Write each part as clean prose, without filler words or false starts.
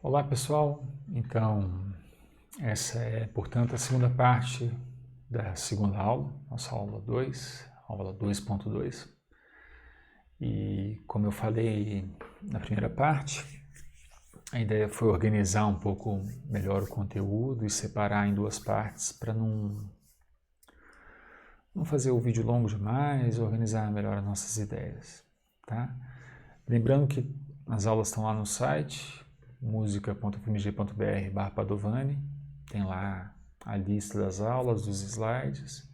Olá pessoal, então essa é, portanto, a segunda parte da segunda aula, nossa aula 2, aula 2.2. E como eu falei na primeira parte, a ideia foi organizar um pouco melhor o conteúdo e separar em duas partes para não fazer o vídeo longo demais, organizar melhor as nossas ideias, tá? Lembrando que as aulas estão lá no site musica.fmg.br/Padovani, tem lá a lista das aulas, dos slides,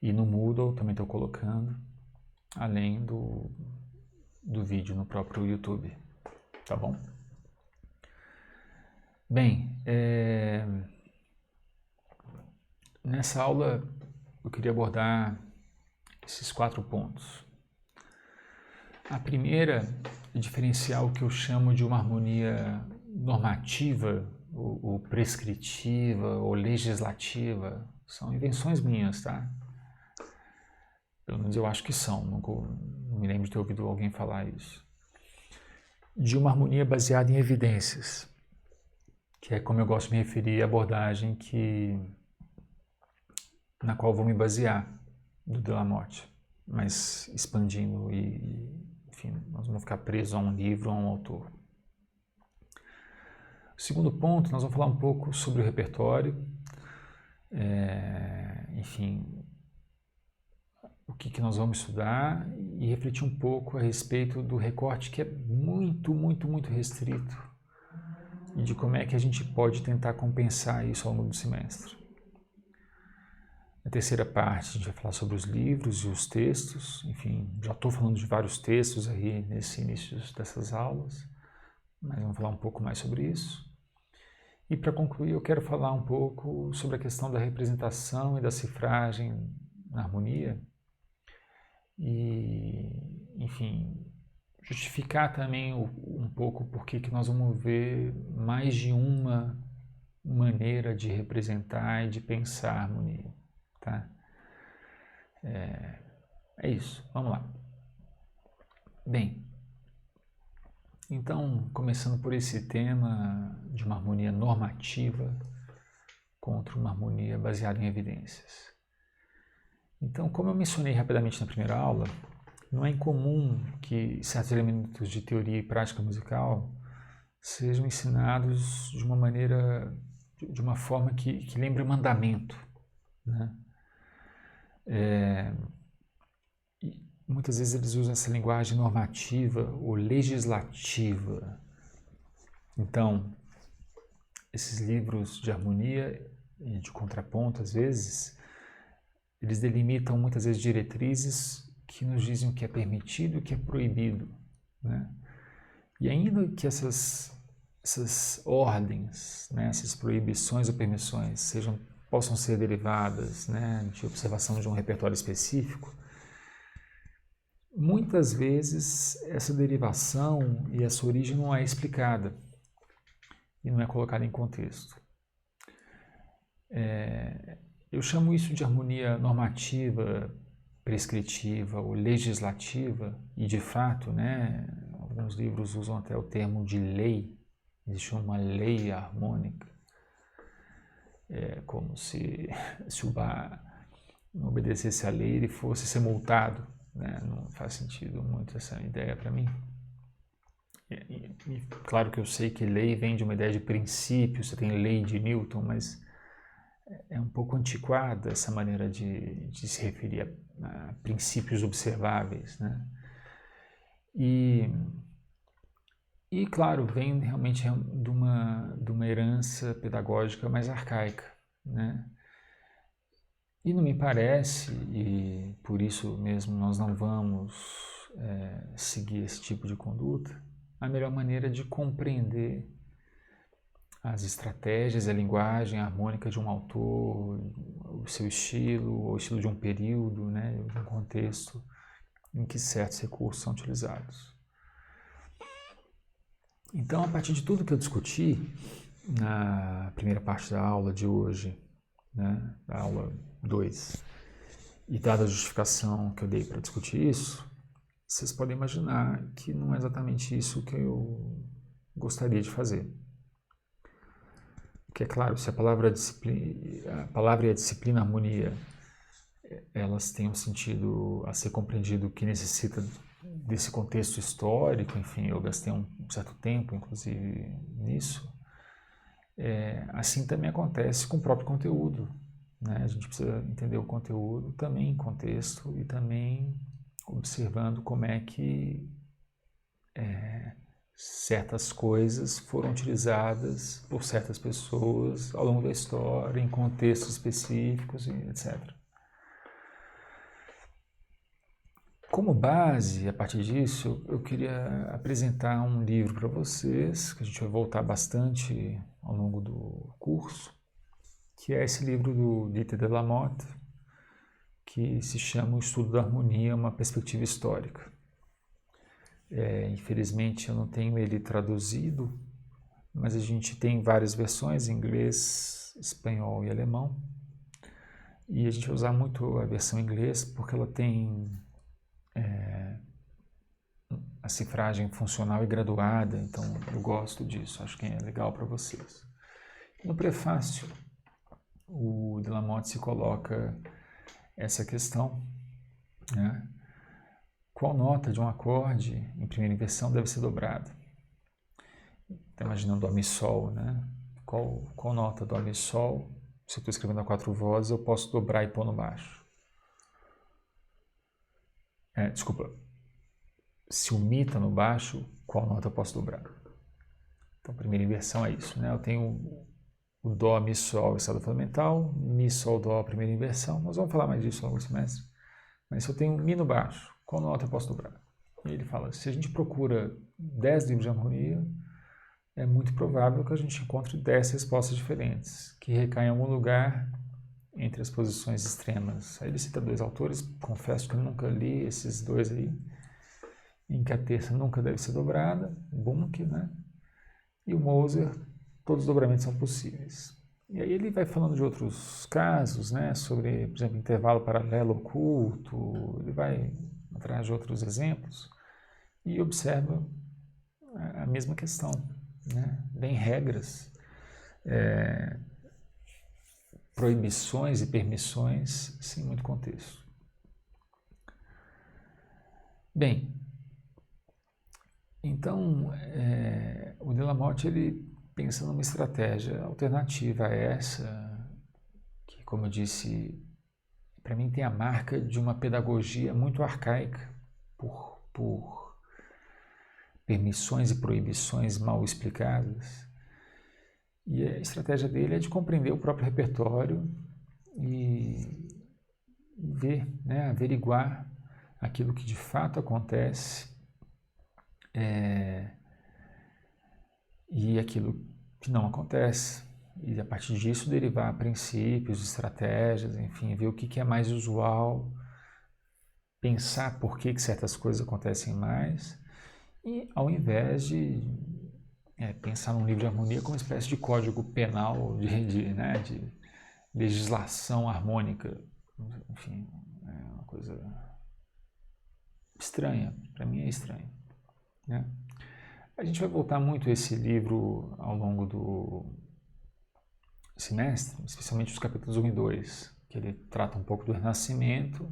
e no Moodle também estou colocando, além do vídeo no próprio YouTube, tá bom? Bem, nessa aula eu queria abordar esses 4 pontos. A primeira é diferenciar o que eu chamo de uma harmonia normativa, ou prescritiva, ou legislativa. São invenções minhas, tá? Pelo menos eu acho que são, não me lembro de ter ouvido alguém falar isso. De uma harmonia baseada em evidências, que é como eu gosto de me referir à abordagem na qual vou me basear do Delamotte, mas expandindo enfim, nós vamos ficar presos a um livro, a um autor. O segundo ponto, nós vamos falar um pouco sobre o repertório, enfim, o que nós vamos estudar e refletir um pouco a respeito do recorte que é muito, muito, muito restrito e de como é que a gente pode tentar compensar isso ao longo do semestre. Na terceira parte, a gente vai falar sobre os livros e os textos. Enfim, já estou falando de vários textos aí nesse início dessas aulas, mas vamos falar um pouco mais sobre isso. E para concluir, eu quero falar um pouco sobre a questão da representação e da cifragem na harmonia e, enfim, justificar também um pouco por que nós vamos ver mais de uma maneira de representar e de pensar a harmonia. Tá? É isso, vamos lá. Bem, então, começando por esse tema de uma harmonia normativa contra uma harmonia baseada em evidências. Então, como eu mencionei rapidamente na primeira aula, não é incomum que certos elementos de teoria e prática musical sejam ensinados de uma maneira, de uma forma que lembre mandamento, né? E muitas vezes eles usam essa linguagem normativa ou legislativa. Então, esses livros de harmonia e de contraponto, às vezes, eles delimitam muitas vezes diretrizes que nos dizem o que é permitido e o que é proibido, né? E ainda que essas ordens, né, essas proibições ou permissões possam ser derivadas, né, de observação de um repertório específico, muitas vezes essa derivação e essa origem não é explicada e não é colocada em contexto. Eu chamo isso de harmonia normativa, prescritiva ou legislativa, e de fato, né, alguns livros usam até o termo de lei, existe uma lei harmônica. É como se o bar não obedecesse à lei, ele fosse ser multado, né? Não faz sentido muito essa ideia para mim. E claro que eu sei que lei vem de uma ideia de princípio, você tem lei de Newton, mas é um pouco antiquada essa maneira de se referir a princípios observáveis, né? E claro, vem realmente de uma herança pedagógica mais arcaica, né? E não me parece, e por isso mesmo nós não vamos seguir esse tipo de conduta, a melhor maneira de compreender as estratégias, a linguagem harmônica de um autor, o seu estilo, o estilo de um período, né, de um contexto em que certos recursos são utilizados. Então, a partir de tudo que eu discuti na primeira parte da aula de hoje, né, da aula 2, e dada a justificação que eu dei para discutir isso, vocês podem imaginar que não é exatamente isso que eu gostaria de fazer, Porque, é claro, se a palavra e a disciplina, a harmonia, elas têm um sentido a ser compreendido que necessita desse contexto histórico, enfim, eu gastei um certo tempo, inclusive, nisso, assim também acontece com o próprio conteúdo, né? A gente precisa entender o conteúdo também em contexto e também observando como é que certas coisas foram utilizadas por certas pessoas ao longo da história, em contextos específicos, etc. Como base, a partir disso, eu queria apresentar um livro para vocês, que a gente vai voltar bastante ao longo do curso, que é esse livro do Dieter de la Motte, que se chama O Estudo da Harmonia, uma Perspectiva Histórica. Infelizmente eu não tenho ele traduzido, mas a gente tem várias versões, em inglês, espanhol e alemão. E a gente vai usar muito a versão em inglês porque ela tem a cifragem funcional e graduada, então eu gosto disso, acho que é legal para vocês. No prefácio, o de la Motte se coloca essa questão, né? Qual nota de um acorde em primeira inversão deve ser dobrada? Está imaginando Dó, Mi, Sol, né? Qual nota Dó, Mi, Sol, se eu estou escrevendo a 4 vozes, eu posso dobrar e pôr no baixo? Desculpa. Se o Mi está no baixo, qual nota eu posso dobrar? Então, primeira inversão é isso, né? Eu tenho o Dó, Mi, Sol, estado fundamental, Mi, Sol, Dó, primeira inversão. Nós vamos falar mais disso ao longo do semestre. Mas se eu tenho um Mi no baixo, qual nota eu posso dobrar? E ele fala, se a gente procura 10 livros de harmonia, é muito provável que a gente encontre 10 respostas diferentes, que recaem em algum lugar entre as posições extremas. Aí ele cita 2 autores, confesso que eu nunca li esses 2 aí, em que a terça nunca deve ser dobrada, Bunke, né? E o Moser, todos os dobramentos são possíveis. E aí ele vai falando de outros casos, né? Sobre, por exemplo, intervalo paralelo oculto, ele vai atrás de outros exemplos e observa a mesma questão, né? Tem regras, proibições e permissões sem muito contexto. Bem, então o de la Motte ele pensa numa estratégia alternativa a essa, que, como eu disse, para mim tem a marca de uma pedagogia muito arcaica por permissões e proibições mal explicadas. E a estratégia dele é de compreender o próprio repertório e ver, né, averiguar aquilo que de fato acontece e aquilo que não acontece. E a partir disso derivar princípios, estratégias, enfim, ver o que é mais usual, pensar por que certas coisas acontecem mais, e ao invés de pensar num livro de harmonia como uma espécie de código penal, de legislação harmônica, enfim, é uma coisa estranha, para mim é estranho, né? A gente vai voltar muito a esse livro ao longo do semestre, especialmente os capítulos 1 e 2, que ele trata um pouco do Renascimento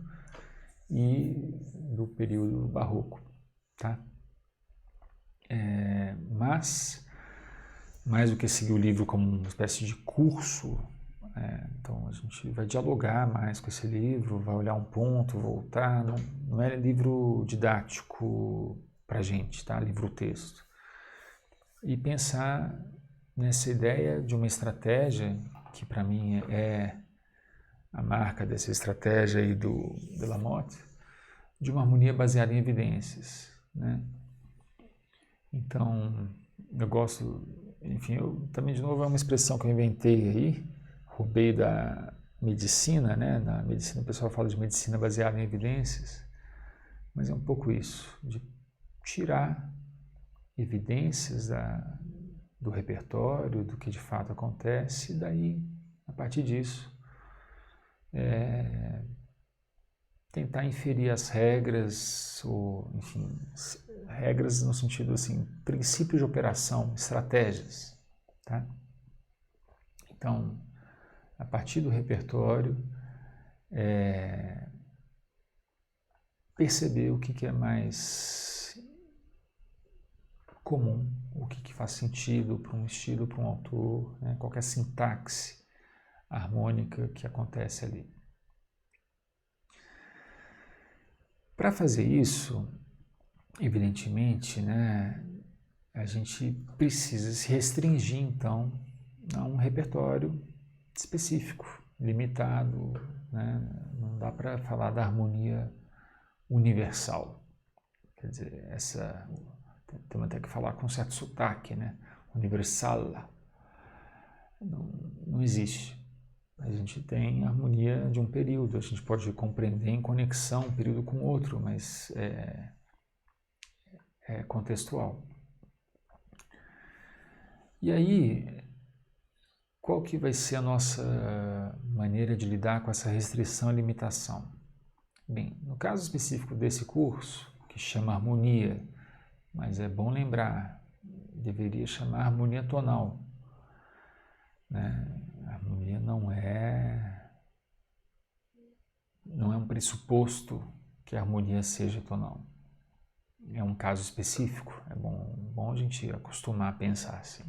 e do período barroco, tá? Mas, mais do que seguir o livro como uma espécie de curso, então a gente vai dialogar mais com esse livro, vai olhar um ponto, voltar, não é livro didático para a gente, tá? Livro-texto. E pensar nessa ideia de uma estratégia, que para mim é a marca dessa estratégia aí do de la Motte, de uma harmonia baseada em evidências, né? Então, eu gosto, enfim, eu também de novo é uma expressão que eu inventei aí, roubei da medicina, né? Na medicina o pessoal fala de medicina baseada em evidências, mas é um pouco isso, de tirar evidências do repertório, do que de fato acontece, e daí, a partir disso, tentar inferir as regras, ou, enfim, regras no sentido assim, princípios de operação, estratégias, tá? Então, a partir do repertório, perceber o que é mais comum, o que faz sentido para um estilo, para um autor, né? Qual é a sintaxe harmônica que acontece ali. Para fazer isso, evidentemente, né, a gente precisa se restringir, então, a um repertório específico, limitado, né? Não dá para falar da harmonia universal. Quer dizer, temos até que falar com um certo sotaque, né? Universal. Não existe. A gente tem a harmonia de um período, a gente pode compreender em conexão um período com outro, mas é contextual. E aí, qual que vai ser a nossa maneira de lidar com essa restrição e limitação? Bem, no caso específico desse curso, que chama harmonia, mas é bom lembrar, deveria chamar harmonia tonal, né? A harmonia não é um pressuposto que a harmonia seja tonal. É um caso específico, é bom a gente acostumar a pensar assim.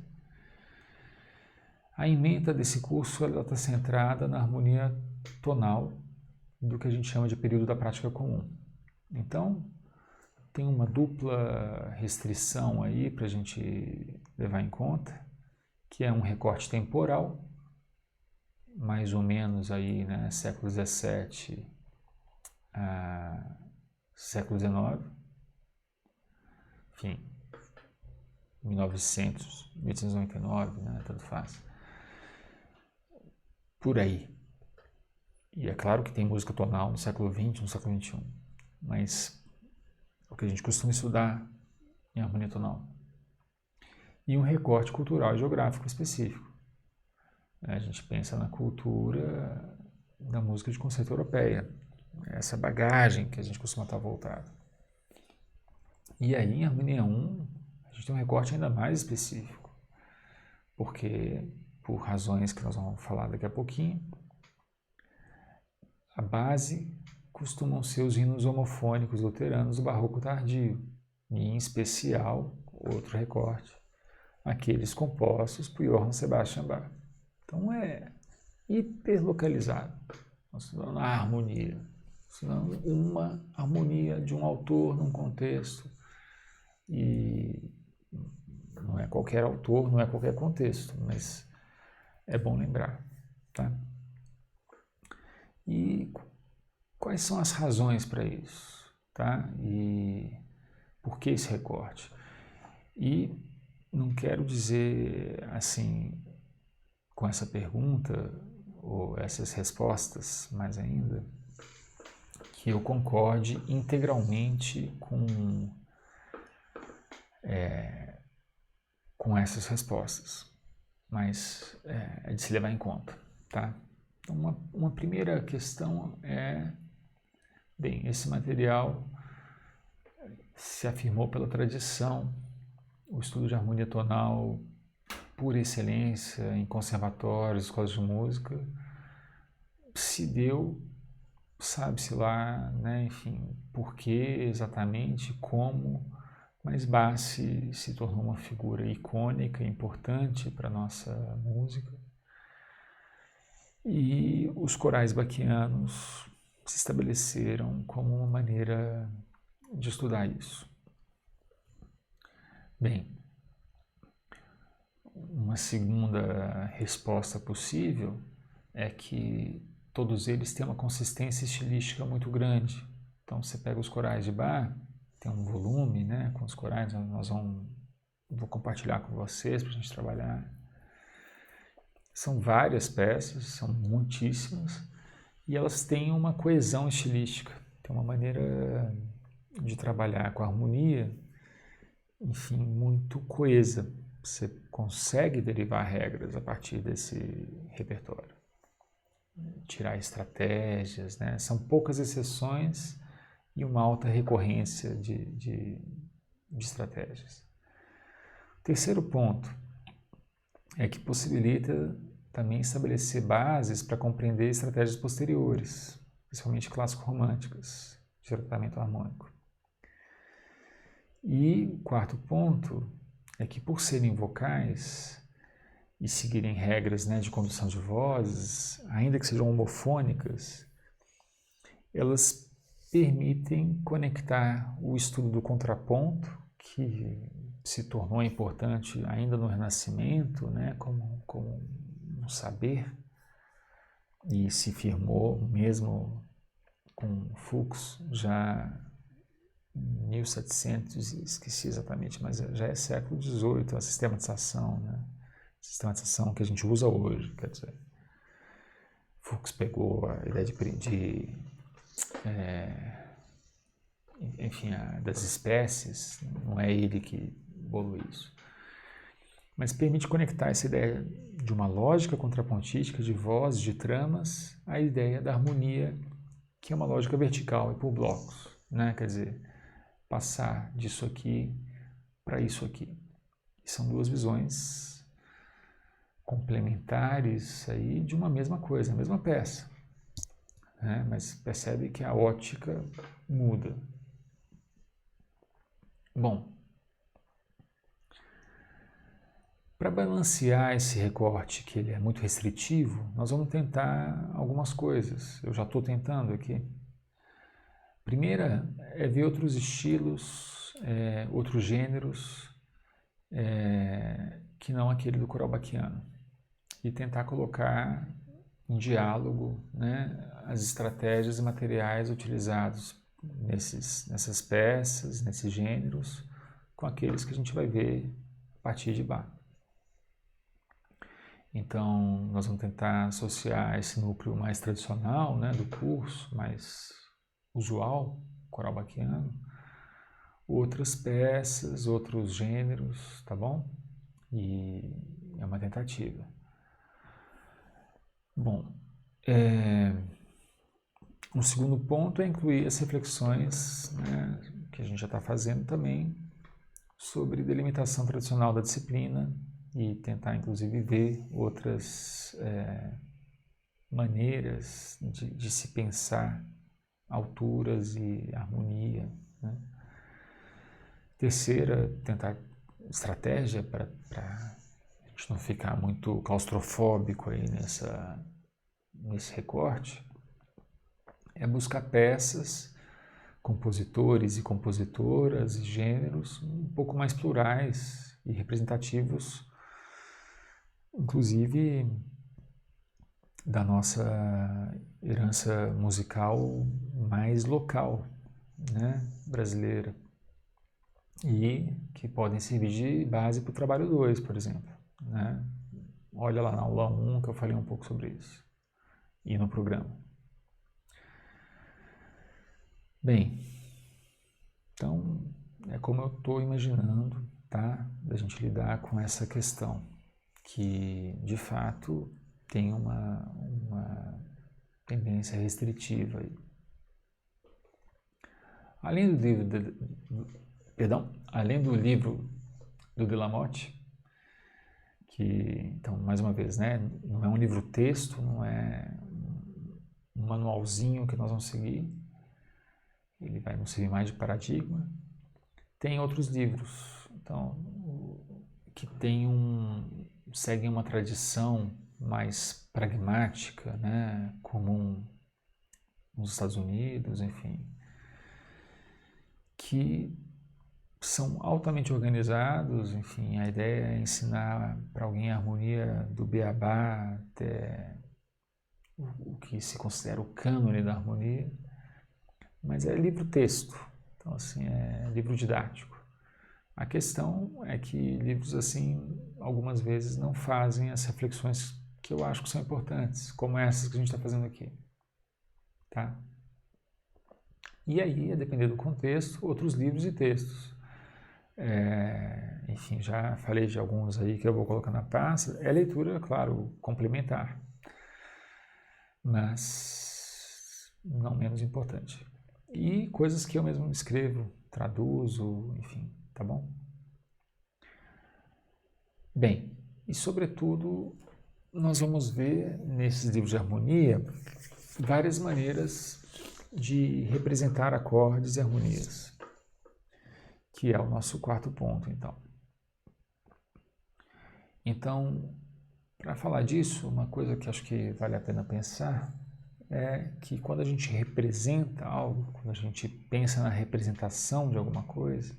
A ementa desse curso está centrada na harmonia tonal do que a gente chama de período da prática comum. Então, tem uma dupla restrição aí para a gente levar em conta, que é um recorte temporal, mais ou menos aí, né, século XVII a século XIX, enfim, 1900, 1899, né, tanto faz. Por aí. E é claro que tem música tonal no século XX, no século XXI, mas é o que a gente costuma estudar em harmonia tonal. E um recorte cultural e geográfico específico. A gente pensa na cultura da música de conceito europeia, essa bagagem que a gente costuma estar voltado. E aí, em harmonia 1, a gente tem um recorte ainda mais específico, porque, por razões que nós vamos falar daqui a pouquinho, a base costumam ser os hinos homofônicos luteranos do barroco tardio, e em especial, outro recorte, aqueles compostos por Johann Sebastian Bach. Então é hiperlocalizado, nós estamos na harmonia, senão uma harmonia de um autor num contexto, e não é qualquer autor, não é qualquer contexto, mas é bom lembrar, tá? E quais são as razões para isso, tá? E por que esse recorte? E não quero dizer assim, com essa pergunta ou essas respostas, mais ainda, que eu concorde integralmente com essas respostas, mas é de se levar em conta, tá? Então, uma primeira questão é, bem, esse material se afirmou pela tradição, o estudo de harmonia tonal por excelência em conservatórios, escolas de música, se deu, sabe-se lá, né, enfim, por que exatamente, como, mas Bach se tornou uma figura icônica, importante para a nossa música. E os corais bachianos se estabeleceram como uma maneira de estudar isso. Bem, uma segunda resposta possível é que todos eles têm uma consistência estilística muito grande. Então, você pega os corais de Bach, tem um volume, né, com os corais, vou compartilhar com vocês para a gente trabalhar. São várias peças, são muitíssimas, e elas têm uma coesão estilística, tem uma maneira de trabalhar com a harmonia, enfim, muito coesa. Você consegue derivar regras a partir desse repertório, tirar estratégias, né? São poucas exceções e uma alta recorrência de estratégias. Terceiro ponto é que possibilita também estabelecer bases para compreender estratégias posteriores, principalmente clássico-românticas, de tratamento harmônico. E o quarto ponto é que, por serem vocais e seguirem regras, né, de condução de vozes, ainda que sejam homofônicas, elas permitem conectar o estudo do contraponto, que se tornou importante ainda no Renascimento, né, como um saber, e se firmou mesmo com Fuchs já em 1700, esqueci exatamente, mas já é século XVIII, a sistematização, né? Sistematização que a gente usa hoje, quer dizer, Fuchs pegou a ideia enfim, das espécies, não é ele que bolou isso, mas permite conectar essa ideia de uma lógica contrapontística de vozes, de tramas, à ideia da harmonia, que é uma lógica vertical e por blocos, né? Quer dizer, passar disso aqui para isso aqui. E são duas visões complementares aí de uma mesma coisa, a mesma peça, né? Mas percebe que a ótica muda. Bom, para balancear esse recorte, que ele é muito restritivo, nós vamos tentar algumas coisas. Eu já estou tentando aqui. Primeira é ver outros estilos, outros gêneros, que não aquele do coral baquiano, e tentar colocar em diálogo, né, as estratégias e materiais utilizados nessas peças, nesses gêneros, com aqueles que a gente vai ver a partir de Bach. Então, nós vamos tentar associar esse núcleo mais tradicional, né, do curso, mais usual, coral baquiano, outras peças, outros gêneros, tá bom? E é uma tentativa. Bom, um segundo ponto é incluir as reflexões, né, que a gente já está fazendo também sobre delimitação tradicional da disciplina e tentar, inclusive, ver outras maneiras de se pensar alturas e harmonia, né? Terceira, tentar estratégia para a gente não ficar muito claustrofóbico aí nesse recorte, é buscar peças, compositores e compositoras e gêneros um pouco mais plurais e representativos, inclusive da nossa herança musical mais local, né, brasileira, e que podem servir de base para o trabalho 2, por exemplo, né? Olha lá na aula 1 que eu falei um pouco sobre isso, e no programa. Bem, então é como eu estou imaginando, tá, da gente lidar com essa questão, que de fato tem uma tendência restritiva aí. Além do livro do Delamotte, que, então, mais uma vez, né, não é um livro-texto, não é um manualzinho que nós vamos seguir, ele vai nos servir mais de paradigma. Tem outros livros, então, que seguem uma tradição mais pragmática, né, comum nos Estados Unidos, enfim, que são altamente organizados, enfim, a ideia é ensinar para alguém a harmonia do beabá até o que se considera o cânone da harmonia, mas é livro-texto, então assim, é livro didático. A questão é que livros assim, algumas vezes não fazem as reflexões que eu acho que são importantes, como essas que a gente está fazendo aqui, tá? E aí, a depender do contexto, outros livros e textos. Enfim, já falei de alguns aí que eu vou colocar na pasta. É leitura, claro, complementar, mas não menos importante. E coisas que eu mesmo escrevo, traduzo, enfim, tá bom? Bem, e sobretudo nós vamos ver nesses livros de harmonia várias maneiras de representar acordes e harmonias, que é o nosso quarto ponto, então. Então, para falar disso, uma coisa que acho que vale a pena pensar é que quando a gente representa algo, quando a gente pensa na representação de alguma coisa,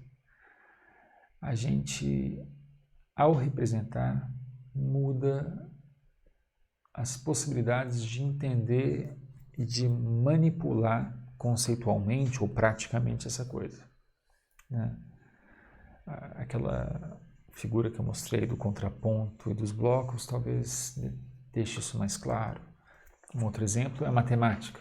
a gente, ao representar, muda as possibilidades de entender e de manipular conceitualmente ou praticamente essa coisa, né? Aquela figura que eu mostrei do contraponto e dos blocos talvez deixe isso mais claro. Um outro exemplo é a matemática,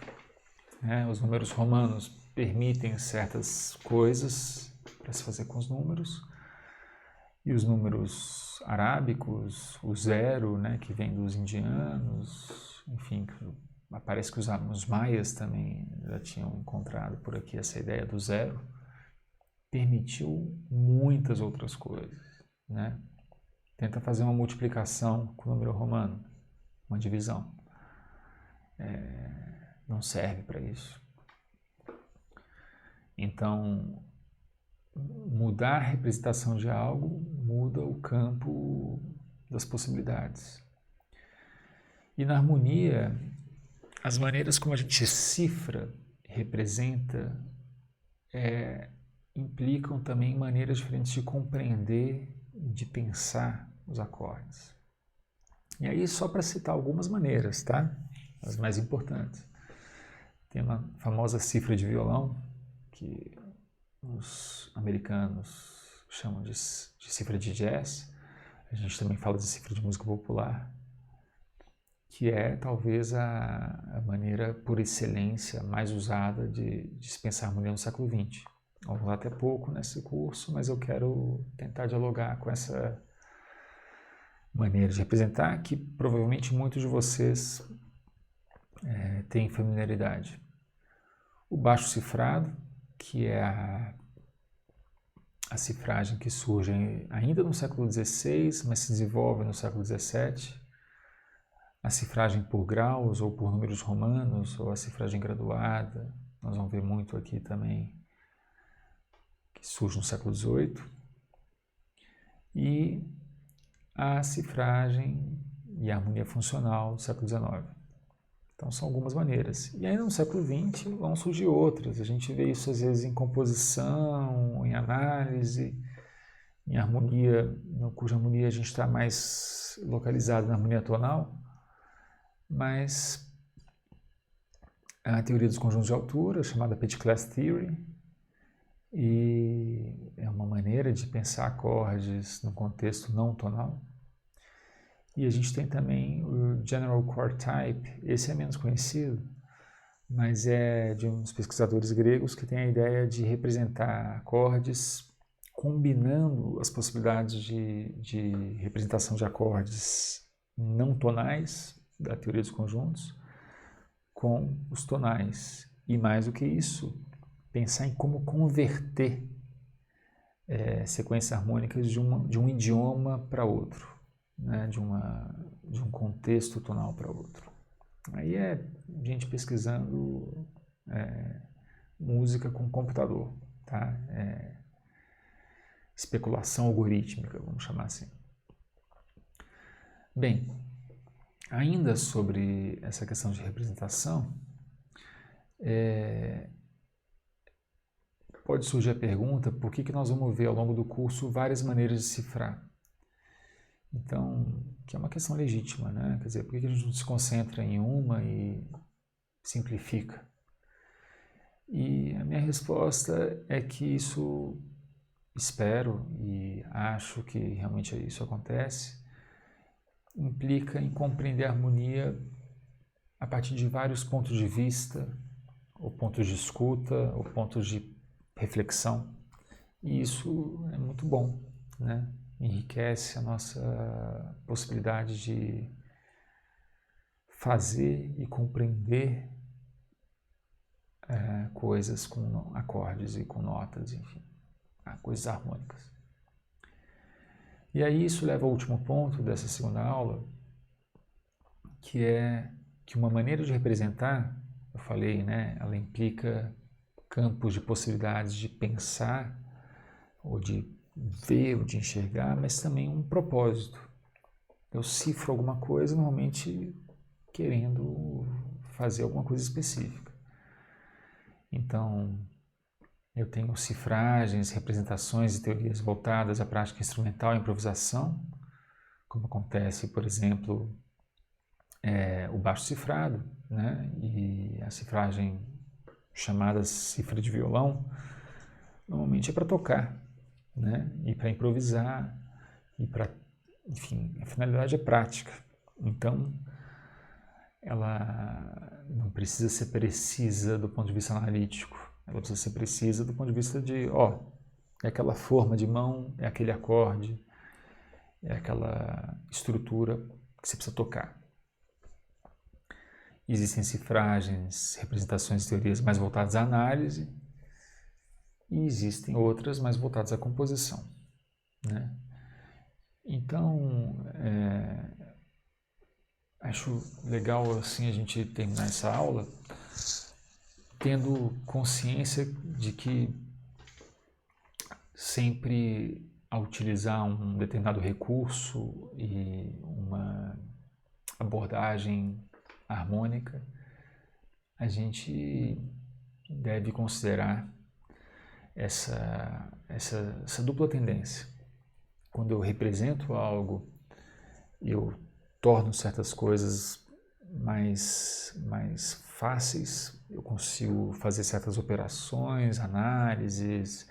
né? Os números romanos permitem certas coisas para se fazer com os números, e os números arábicos, o zero, né, que vem dos indianos, enfim, parece que os maias também já tinham encontrado por aqui essa ideia do zero, permitiu muitas outras coisas, né? Tenta fazer uma multiplicação com o número romano, uma divisão. Não serve para isso. Então, mudar a representação de algo muda o campo das possibilidades. E na harmonia, as maneiras como a gente cifra, representa, implicam também maneiras diferentes de compreender, de pensar os acordes. E aí, só para citar algumas maneiras, tá? As mais importantes. Tem uma famosa cifra de violão, que os americanos chamam de cifra de jazz. A gente também fala de cifra de música popular, que é talvez a maneira por excelência mais usada de se pensar harmonia no século XX. Vamos lá até pouco nesse curso, mas eu quero tentar dialogar com essa maneira de representar que provavelmente muitos de vocês têm familiaridade. O baixo cifrado, que é a cifragem que surge ainda no século XVI, mas se desenvolve no século XVII. A cifragem por graus ou por números romanos, ou a cifragem graduada, nós vamos ver muito aqui também, que surge no século XVIII. E a cifragem e a harmonia funcional do século XIX. Então são algumas maneiras. E ainda no século XX vão surgir outras. A gente vê isso às vezes em composição, em análise, em harmonia, no cuja harmonia a gente está mais localizado na harmonia tonal, mas a teoria dos conjuntos de altura, chamada Petit Class Theory, e é uma maneira de pensar acordes no contexto não tonal. E a gente tem também o General Chord Type, esse é menos conhecido, mas é de uns pesquisadores gregos que tem a ideia de representar acordes combinando as possibilidades de representação de acordes não tonais da teoria dos conjuntos com os tonais. E mais do que isso, pensar em como converter sequências harmônicas de um idioma para outro. Né, de um contexto tonal para outro. Aí é gente pesquisando música com computador, tá? Especulação algorítmica, vamos chamar assim. Bem, ainda sobre essa questão de representação, pode surgir a pergunta por que nós vamos ver ao longo do curso várias maneiras de cifrar. Então, que é uma questão legítima, né? Quer dizer, por que a gente não se concentra em uma e simplifica? E a minha resposta é que isso, espero e acho que realmente isso acontece, implica em compreender a harmonia a partir de vários pontos de vista, ou pontos de escuta, ou pontos de reflexão. E isso é muito bom, né? Enriquece a nossa possibilidade de fazer e compreender coisas com acordes e com notas, enfim, coisas harmônicas. E aí isso leva ao último ponto dessa segunda aula, que é que uma maneira de representar, eu falei, né, ela implica campos de possibilidades de pensar, ou de ver, ou de enxergar, mas também um propósito. Eu cifro alguma coisa, normalmente querendo fazer alguma coisa específica. Então, eu tenho cifragens, representações e teorias voltadas à prática instrumental e improvisação, como acontece, por exemplo, o baixo cifrado, né? E a cifragem chamada cifra de violão, normalmente é para tocar, né? E para improvisar, e para, enfim, a finalidade é prática. Então, ela não precisa ser precisa do ponto de vista analítico, ela precisa ser precisa do ponto de vista de, é aquela forma de mão, é aquele acorde, é aquela estrutura que você precisa tocar. Existem cifragens, representações e teorias mais voltadas à análise e existem outras mais voltadas à composição, né? Então, acho legal assim a gente terminar essa aula tendo consciência de que sempre ao utilizar um determinado recurso e uma abordagem harmônica, a gente deve considerar essa dupla tendência. Quando eu represento algo, eu torno certas coisas mais fáceis, eu consigo fazer certas operações, análises,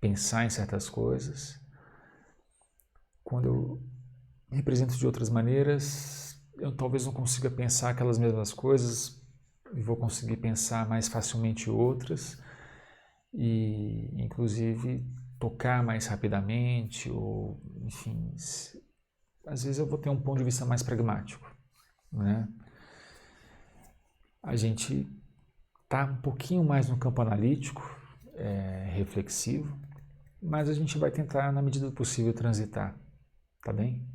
pensar em certas coisas. Quando eu represento de outras maneiras, eu talvez não consiga pensar aquelas mesmas coisas e vou conseguir pensar mais facilmente outras e, inclusive, tocar mais rapidamente ou, enfim, às vezes eu vou ter um ponto de vista mais pragmático, né? A gente está um pouquinho mais no campo analítico, reflexivo, mas a gente vai tentar, na medida do possível, transitar, tá bem?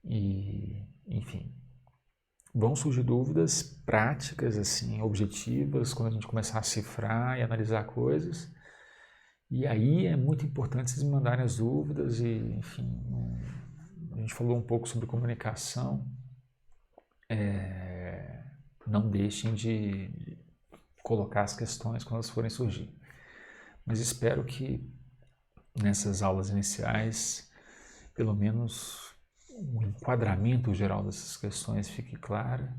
E, enfim, vão surgir dúvidas práticas, assim, objetivas, quando a gente começar a cifrar e analisar coisas. E aí é muito importante vocês me mandarem as dúvidas e, enfim, a gente falou um pouco sobre comunicação. Não deixem de colocar as questões quando elas forem surgir. Mas espero que nessas aulas iniciais, pelo menos o enquadramento geral dessas questões fique claro.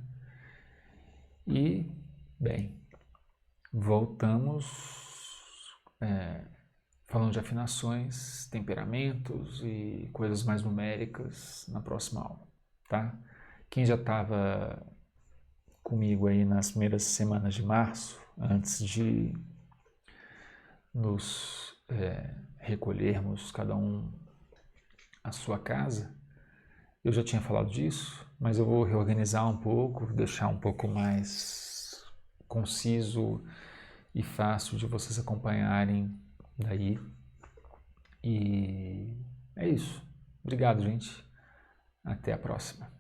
E, bem, voltamos falando de afinações, temperamentos e coisas mais numéricas na próxima aula, tá? Quem já estava comigo aí nas primeiras semanas de março, antes de nos recolhermos cada um à sua casa, eu já tinha falado disso, mas eu vou reorganizar um pouco, deixar um pouco mais conciso e fácil de vocês acompanharem daí. E é isso. Obrigado, gente. Até a próxima.